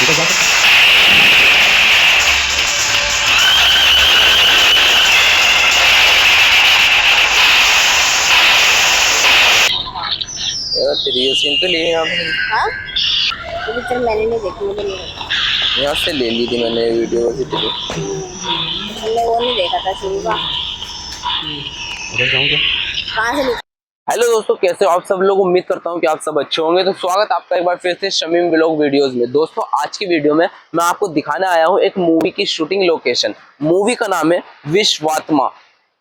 Scene तो लिए आप? हाँ, तो पिक्चर मैंने नहीं देखी, मुझे नहीं पता। यहाँ से ले ली थी मैंने वीडियो से। मैंने वो नहीं देखा था शुरू का। कहाँ से हेलो दोस्तों, कैसे हो आप सब लोग? उम्मीद करता हूँ कि आप सब अच्छे होंगे। तो स्वागत आपका एक बार फिर से शमीम व्लॉग वीडियोस में। दोस्तों आज की वीडियो में मैं आपको दिखाने आया हूँ एक मूवी की शूटिंग लोकेशन। मूवी का नाम है विश्वात्मा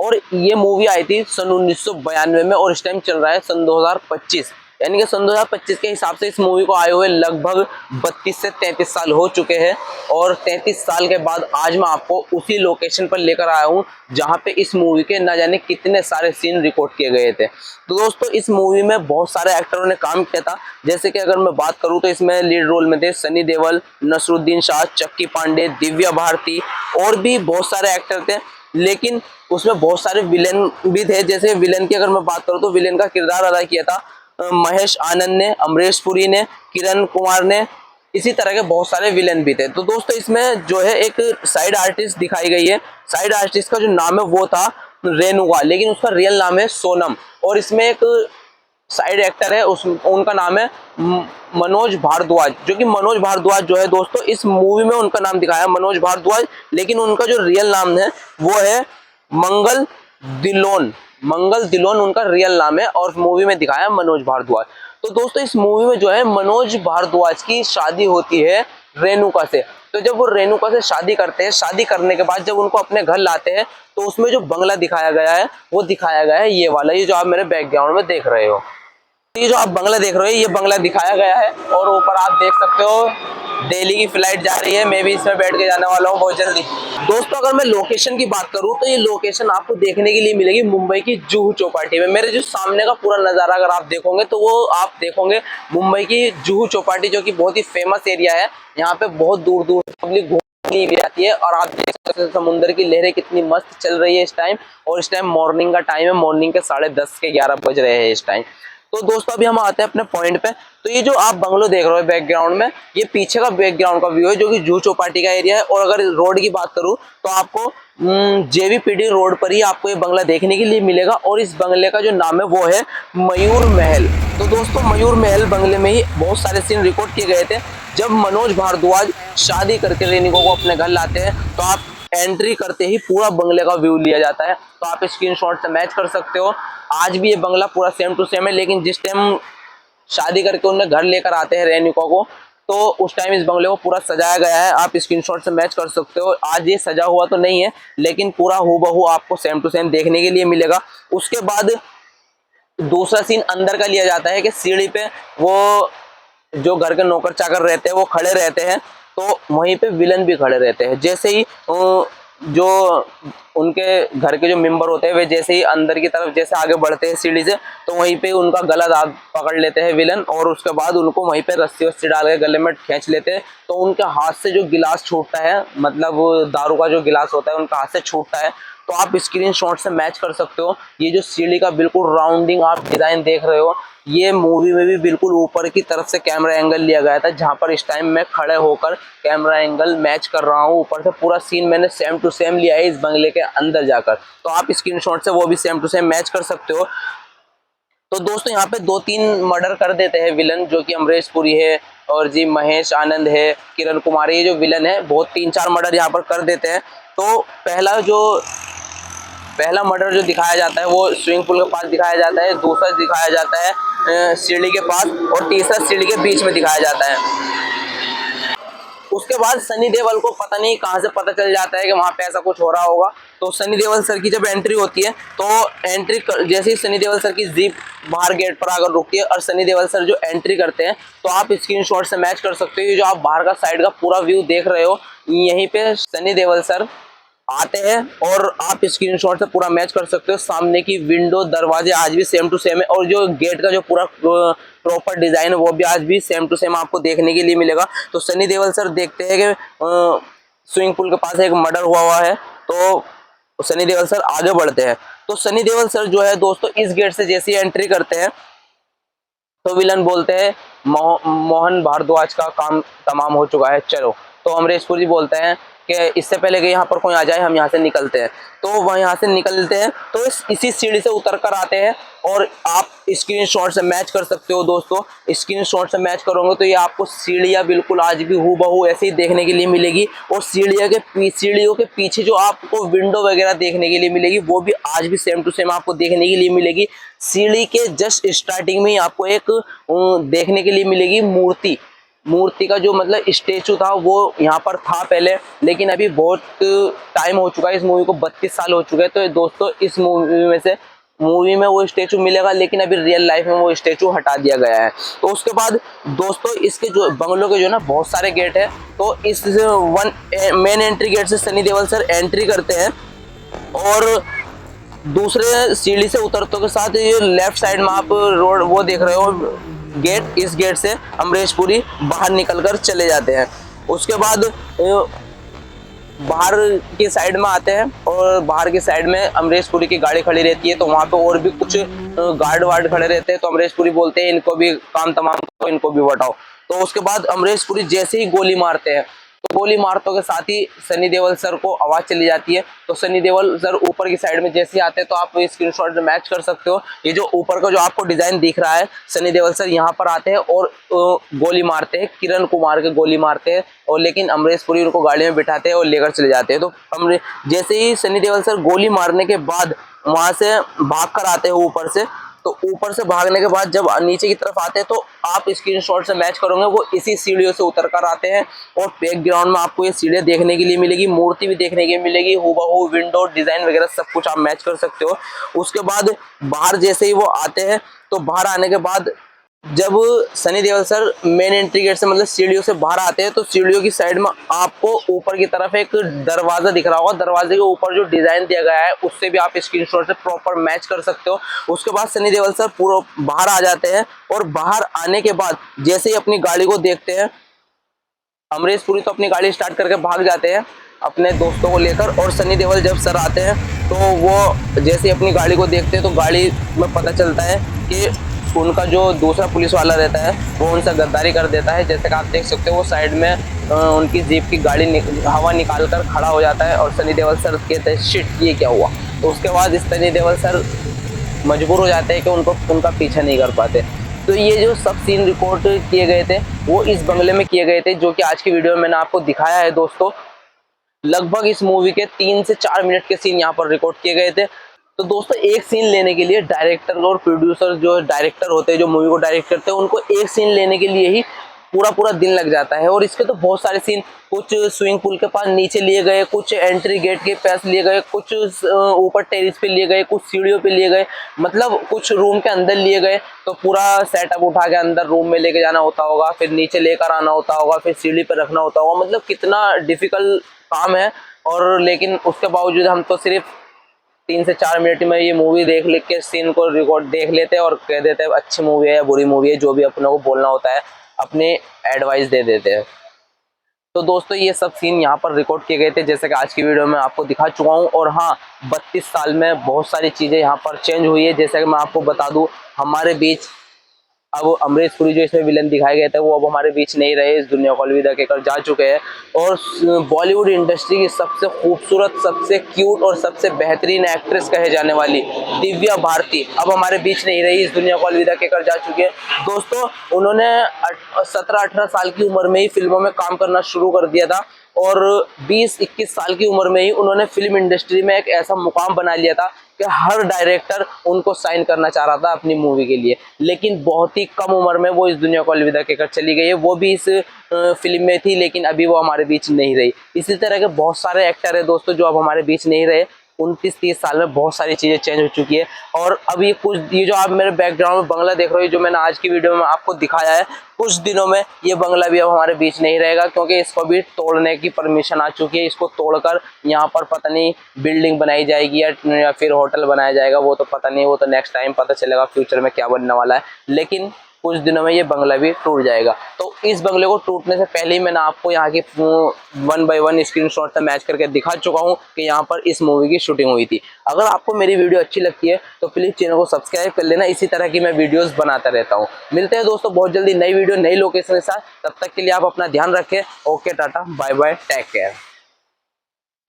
और ये मूवी आई थी सन 1992 में और इस टाइम चल रहा है सन 2025। यानी कि सन 2025 के हिसाब से इस मूवी को आए हुए लगभग 32 से 33 साल हो चुके हैं और 33 साल के बाद आज मैं आपको उसी लोकेशन पर लेकर आया हूं जहां पे इस मूवी के न जाने कितने सारे सीन रिकॉर्ड किए गए थे। तो दोस्तों इस मूवी में बहुत सारे एक्टरों ने काम किया था। जैसे कि अगर मैं बात करूं तो इसमें लीड रोल में थे सनी देओल, नसरुद्दीन शाह, चक्की पांडे, दिव्या भारती और भी बहुत सारे एक्टर थे। लेकिन उसमें बहुत सारे विलेन भी थे। जैसे विलेन की अगर मैं बात करूं तो विलेन का किरदार अदा किया था महेश आनंद ने, अमरीश पुरी ने, किरण कुमार ने। इसी तरह के बहुत सारे विलेन भी थे। तो दोस्तों इसमें जो है एक साइड आर्टिस्ट दिखाई गई है। साइड आर्टिस्ट का जो नाम है वो था रेणुका, लेकिन उसका रियल नाम है सोनम। और इसमें एक साइड एक्टर है उनका नाम है मनोज भारद्वाज, जो कि मनोज भारद्वाज जो है दोस्तों इस मूवी में उनका नाम दिखाया मनोज भारद्वाज, लेकिन उनका जो रियल नाम है वो है मंगल दिलोन। मंगल दिलोन उनका रियल नाम है और मूवी में दिखाया मनोज भारद्वाज। तो दोस्तों इस मूवी में जो है मनोज भारद्वाज की शादी होती है रेणुका से। तो जब वो रेणुका से शादी करते हैं, शादी करने के बाद जब उनको अपने घर लाते हैं तो उसमें जो बंगला दिखाया गया है वो दिखाया गया है ये वाला, ये जो आप मेरे बैकग्राउंड में देख रहे हो। ये जो आप बंगला देख रहे हो ये बंगला दिखाया गया है और ऊपर आप देख सकते हो दिल्ली की फ्लाइट जा रही है। मैं भी इसमें बैठ के जाने वाला हूँ बहुत जल्दी। दोस्तों अगर मैं लोकेशन की बात करूँ तो ये लोकेशन आपको देखने के लिए मिलेगी मुंबई की जुहू चौपाटी में। मेरे जो सामने का पूरा नज़ारा अगर आप देखोगे तो वो आप देखोगे मुंबई की जुहू चौपाटी, जो कि बहुत ही फेमस एरिया है। यहाँ पे बहुत दूर दूर पब्लिक घूमने भी आती है और आप देख सकते हो समुद्र की लहरें कितनी मस्त चल रही है इस टाइम। और इस टाइम मॉर्निंग का टाइम है, मॉर्निंग के 10:30 के 11 बज रहे हैं इस टाइम। तो दोस्तों अभी हम आते हैं अपने पॉइंट पे। तो ये जो आप बंगलो देख रहे हो बैकग्राउंड में, ये पीछे का बैकग्राउंड का व्यू है जो कि जुहू चौपाटी का एरिया है। और अगर रोड की बात करूं तो आपको जेवीपीडी रोड पर ही आपको ये बंगला देखने के लिए मिलेगा और इस बंगले का जो नाम है वो है मयूर महल। तो दोस्तों मयूर महल बंगले में ही बहुत सारे सीन रिकॉर्ड किए गए थे। जब मनोज भारद्वाज शादी करके रेणुका को अपने घर लाते हैं तो आप एंट्री करते ही पूरा बंगले का व्यू लिया जाता है। तो आप स्क्रीनशॉट से मैच कर सकते हो। आज भी ये बंगला पूरा सेम टू सेम है, लेकिन जिस टाइम शादी करके उन्हें घर लेकर आते हैं रेणुका को तो उस टाइम इस बंगले को पूरा सजाया गया है। आप स्क्रीनशॉट से मैच कर सकते हो। आज ये सजा हुआ तो नहीं है लेकिन पूरा हूबहू आपको सेम टू सेम देखने के लिए मिलेगा। उसके बाद दूसरा सीन अंदर का लिया जाता है कि सीढ़ी पे वो जो घर के नौकर चाकर रहते हैं वो खड़े रहते हैं, तो वहीं पे विलन भी खड़े रहते हैं। जैसे ही जो उनके घर के जो मेंबर होते हैं वे जैसे ही अंदर की तरफ जैसे आगे बढ़ते हैं सीढ़ी से तो वहीं पे उनका गला दाब पकड़ लेते हैं विलन और उसके बाद उनको वहीं पे रस्सी वस्सी डाल के गले में खींच लेते हैं। तो उनके हाथ से जो गिलास छूटता है, मतलब दारू का जो गिलास होता है उनका हाथ से छूटता है। तो आप स्क्रीनशॉट से मैच कर सकते हो। ये जो सीढ़ी का बिल्कुल राउंडिंग आप डिजाइन देख रहे हो, ये मूवी में भी बिल्कुल ऊपर की तरफ से कैमरा एंगल लिया गया था, जहां पर इस टाइम मैं खड़े होकर कैमरा एंगल मैच कर रहा हूं। ऊपर से पूरा सीन मैंने सेम टू सेम लिया है इस बंगले के अंदर जाकर। तो आप स्क्रीनशॉट से वो भी सेम टू सेम मैच कर सकते हो। तो दोस्तों यहाँ पे 2-3 मर्डर कर देते हैं विलन, जो कि अमरीश पुरी है और जी महेश आनंद है, किरण कुमार, ये जो विलन है बहुत 3-4 मर्डर यहाँ पर कर देते हैं। तो पहला मर्डर जो दिखाया जाता है वो स्विमिंग पूल के पास दिखाया जाता है, दूसरा दिखाया जाता है सीढ़ी के पास और तीसरा सीढ़ी के बीच में दिखाया जाता है। उसके बाद सनी देओल को पता नहीं कहां से पता चल जाता है कि वहां पे ऐसा कुछ हो रहा होगा। तो सनी देओल सर की जब एंट्री होती है तो जैसे ही सनी देओल सर की जीप बाहर गेट पर आकर रुकती है और सनी देओल सर जो एंट्री करते हैं तो आप स्क्रीनशॉट से मैच कर सकते हो। ये जो आप बाहर का साइड का पूरा व्यू देख रहे हो, यहीं पे सनी देओल सर आते हैं और आप स्क्रीनशॉट से पूरा मैच कर सकते हो। सामने की विंडो दरवाजे आज भी सेम टू सेम है और जो गेट का जो पूरा प्रॉपर डिजाइन है वो भी आज भी सेम टू सेम आपको देखने के लिए मिलेगा। तो सनी देओल सर देखते हैं कि स्विमिंग पूल के पास एक मर्डर हुआ है, तो सनी देओल सर आगे बढ़ते हैं। तो सनी देओल सर जो है दोस्तों इस गेट से जैसे ही एंट्री करते हैं तो विलन बोलते हैं मोहन भारद्वाज का काम तमाम हो चुका है, चलो। तो अमरीश पुरी बोलते हैं कि इससे पहले कि यहाँ पर कोई आ जाए हम यहाँ से निकलते हैं। तो वह यहाँ से निकलते हैं तो इसी सीढ़ी से उतर कर आते हैं और आप स्क्रीनशॉट से मैच कर सकते हो दोस्तों। स्क्रीनशॉट से मैच करोगे तो ये आपको सीढ़ियाँ बिल्कुल आज भी हूबहू ऐसे ही देखने के लिए मिलेगी, और सीढ़ियों के पीछे जो आपको विंडो वगैरह देखने के लिए मिलेगी वो भी आज भी सेम टू सेम आपको देखने के लिए मिलेगी। सीढ़ी के जस्ट स्टार्टिंग में ही आपको एक देखने के लिए मिलेगी मूर्ति का जो मतलब स्टेचू था वो यहाँ पर था पहले, लेकिन अभी बहुत टाइम हो चुका है, इस मूवी को 32 साल हो चुके हैं। तो दोस्तों इस मूवी में वो स्टेचू मिलेगा, लेकिन अभी रियल लाइफ में वो स्टेचू हटा दिया गया है। तो उसके बाद दोस्तों इसके जो बंगलों के जो ना बहुत सारे गेट है, तो इस मेन एंट्री गेट से सनी देओल सर एंट्री करते हैं, और दूसरे सीढ़ी से उतरतों के साथ ये लेफ्ट साइड में आप रोड वो देख रहे हो गेट, इस गेट से अमरीश पुरी बाहर निकलकर चले जाते हैं। उसके बाद बाहर की साइड में आते हैं, और बाहर की साइड में अमरीश पुरी की गाड़ी खड़ी रहती है, तो वहाँ पे और भी कुछ गार्ड वार्ड खड़े रहते हैं। तो अमरीश पुरी बोलते हैं इनको भी काम तमाम करो, इनको भी बटाओ। तो उसके बाद अमरीश पुरी जैसे ही गोली मारते हैं, तो गोली मारतों के साथ ही सनी देओल सर को आवाज चली जाती है। तो सनी देओल सर ऊपर की साइड में जैसे ही आते हैं, तो आप स्क्रीनशॉट में मैच कर सकते हो। ये जो ऊपर का जो आपको डिजाइन दिख रहा है, सनी देओल सर यहाँ पर आते हैं और गोली मारते हैं, किरण कुमार के गोली मारते हैं, और लेकिन अमरीश पुरी उनको गाड़ी में बिठाते हैं और लेकर चले जाते हैं। तो जैसे ही सनी देओल सर गोली मारने के बाद वहां से भाग कर आते हैं ऊपर से, तो ऊपर से भागने के बाद जब नीचे की तरफ आते हैं, तो आप स्क्रीनशॉट से मैच करोगे वो इसी सीढ़ियों से उतर कर आते हैं, और बैकग्राउंड में आपको ये सीढ़ियाँ देखने के लिए मिलेगी, मूर्ति भी देखने के लिए मिलेगी, हूबहू विंडो डिजाइन वगैरह सब कुछ आप मैच कर सकते हो। उसके बाद बाहर जैसे ही वो आते हैं, तो बाहर आने के बाद जब Sunny Deol sir main entry gate से मतलब सीढ़ियों से बाहर आते हैं, तो सीढ़ियों की साइड में आपको ऊपर की तरफ एक दरवाजा दिख रहा होगा, दरवाजे के ऊपर जो डिजाइन दिया गया है उससे भी आप स्क्रीनशॉट से प्रॉपर मैच कर सकते हो। उसके बाद सनी देओल सर पूरा बाहर आ जाते हैं, और बाहर आने के बाद जैसे ही अपनी गाड़ी को देखते हैं, अमरीश पुरी तो अपनी गाड़ी स्टार्ट करके भाग जाते हैं अपने दोस्तों को लेकर, और सनी देओल जब सर आते हैं तो वो जैसे ही अपनी गाड़ी को देखते हैं, तो गाड़ी में पता चलता है कि उनका जो दूसरा पुलिस वाला रहता है वो उनसे गद्दारी कर देता है। जैसे कि आप देख सकते हो वो साइड में उनकी जीप की गाड़ी हवा निकाल कर खड़ा हो जाता है, और सनी देओल सर कहते हैं शिट ये क्या हुआ। तो उसके बाद सनी देओल सर मजबूर हो जाते हैं कि उनका पीछा नहीं कर पाते। तो ये जो सब सीन रिकॉर्ड किए गए थे वो इस बंगले में किए गए थे, जो कि आज की वीडियो में मैंने आपको दिखाया है दोस्तों। लगभग इस मूवी के 3 से 4 मिनट के सीन यहाँ पर रिकॉर्ड किए गए थे। तो दोस्तों एक सीन लेने के लिए डायरेक्टर और प्रोड्यूसर जो डायरेक्टर होते हैं, जो मूवी को डायरेक्ट करते हैं, उनको एक सीन लेने के लिए ही पूरा दिन लग जाता है। और इसके तो बहुत सारे सीन, कुछ स्विमिंग पूल के पास नीचे लिए गए, कुछ एंट्री गेट के पास लिए गए, कुछ ऊपर टेरिस पे लिए गए, कुछ सीढ़ियों पे लिए गए, मतलब कुछ रूम के अंदर लिए गए। तो पूरा सेटअप उठा के अंदर रूम में लेके जाना होता होगा, फिर नीचे लेकर आना होता होगा, फिर सीढ़ी पे रखना होता होगा, मतलब कितना डिफिकल्ट काम है। और लेकिन उसके बावजूद हम तो सिर्फ 3 से 4 मिनट में ये मूवी देख के सीन को रिकॉर्ड देख लेते हैं और कह देते हैं अच्छी मूवी है या बुरी मूवी है, जो भी अपने को बोलना होता है अपने एडवाइस दे देते हैं। तो दोस्तों ये सब सीन यहाँ पर रिकॉर्ड किए गए थे, जैसे कि आज की वीडियो में आपको दिखा चुका हूँ। और हाँ, 32 साल में बहुत सारी चीज़ें यहाँ पर चेंज हुई है। जैसे कि मैं आपको बता दूँ, हमारे बीच अब अमरीश पुरी जो इसमें विलन दिखाए गए थे वो अब हमारे बीच नहीं रहे, इस दुनिया को अलविदा कहकर जा चुके हैं। और बॉलीवुड इंडस्ट्री की सबसे खूबसूरत, सबसे क्यूट और सबसे बेहतरीन एक्ट्रेस कहे जाने वाली दिव्या भारती अब हमारे बीच नहीं रही, इस दुनिया को अलविदा कहकर जा चुके हैं। दोस्तों उन्होंने 17-18 साल की उम्र में ही फिल्मों में काम करना शुरू कर दिया था, और 20-21 साल की उम्र में ही उन्होंने फिल्म इंडस्ट्री में एक ऐसा मुकाम बना लिया था कि हर डायरेक्टर उनको साइन करना चाह रहा था अपनी मूवी के लिए। लेकिन बहुत ही कम उम्र में वो इस दुनिया को अलविदा कहकर चली गई है। वो भी इस फिल्म में थी, लेकिन अभी वो हमारे बीच नहीं रही। इसी तरह के बहुत सारे एक्टर है दोस्तों जो अब हमारे बीच नहीं रहे। 29-30 साल में बहुत सारी चीज़ें चेंज हो चुकी है। और अब ये जो आप मेरे बैकग्राउंड में बंगला देख रहे हो, जो मैंने आज की वीडियो में आपको दिखाया है, कुछ दिनों में ये बंगला भी अब हमारे बीच नहीं रहेगा, क्योंकि इसको भी तोड़ने की परमिशन आ चुकी है। इसको तोड़कर यहाँ पर पता नहीं बिल्डिंग बनाई जाएगी या फिर होटल बनाया जाएगा, वो तो पता नहीं, वो तो नेक्स्ट टाइम पता चलेगा फ्यूचर में क्या बनने वाला है। लेकिन कुछ दिनों में ये बंगला भी टूट जाएगा। तो इस बंगले को टूटने से पहले ही मैंने आपको यहाँ की 1 by 1 स्क्रीनशॉट से मैच करके दिखा चुका हूँ कि यहाँ पर इस मूवी की शूटिंग हुई थी। अगर आपको मेरी वीडियो अच्छी लगती है तो प्लीज चैनल को सब्सक्राइब कर लेना, इसी तरह की मैं वीडियोस बनाता रहता हूँ। मिलते हैं दोस्तों बहुत जल्दी नई वीडियो नई लोकेशन के साथ, तब तक के लिए आप अपना ध्यान रखें। Okay, tata, bye bye, take care.